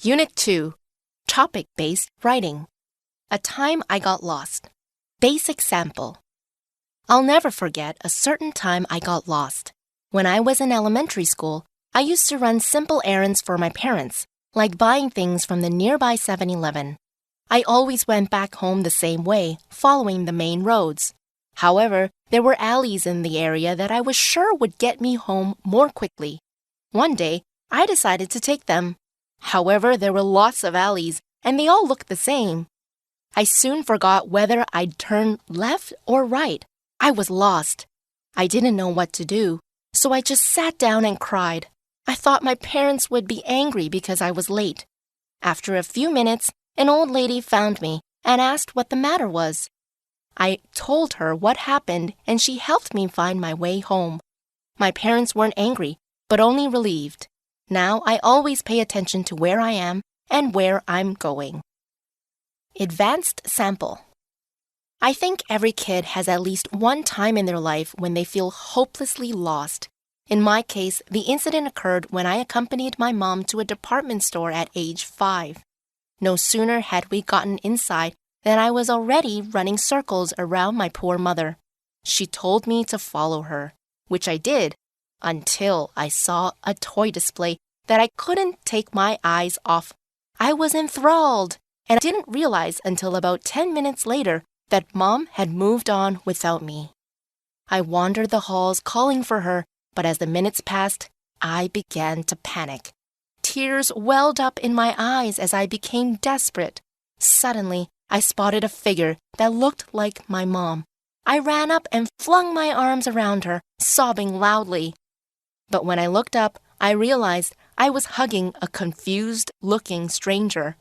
Unit 2, Topic-Based Writing. A time I got lost. Basic sample. I'll never forget a certain time I got lost. When I was in elementary school, I used to run simple errands for my parents, like buying things from the nearby 7-Eleven. I always went back home the same way, following the main roads. However, there were alleys in the area that I was sure would get me home more quickly. One day, I decided to take them. However, there were lots of alleys, and they all looked the same. I soon forgot whether I'd turn left or right. I was lost. I didn't know what to do, so I just sat down and cried. I thought my parents would be angry because I was late. After a few minutes, an old lady found me and asked what the matter was. I told her what happened, and she helped me find my way home. My parents weren't angry, but only relieved. Now I always pay attention to where I am and where I'm going. Advanced sample. I think every kid has at least one time in their life when they feel hopelessly lost. In my case, the incident occurred when I accompanied my mom to a department store at age 5. No sooner had we gotten inside than I was already running circles around my poor mother. She told me to follow her, which I did, until I saw a toy display that I couldn't take my eyes off. I was enthralled, and I didn't realize until about 10 minutes later that Mom had moved on without me. I wandered the halls calling for her, but as the minutes passed, I began to panic. Tears welled up in my eyes as I became desperate. Suddenly, I spotted a figure that looked like my mom. I ran up and flung my arms around her, sobbing loudly. But when I looked up, I realized I was hugging a confused-looking stranger.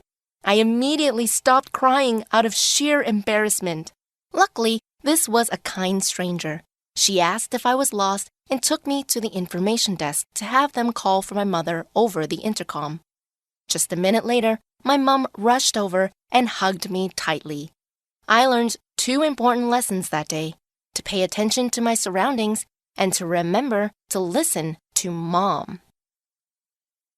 I immediately stopped crying out of sheer embarrassment. Luckily, this was a kind stranger. She asked if I was lost and took me to the information desk to have them call for my mother over the intercom. Just a minute later, my mom rushed over and hugged me tightly. I learned 2 important lessons that day: to pay attention to my surroundings and to remember to listen to Mom.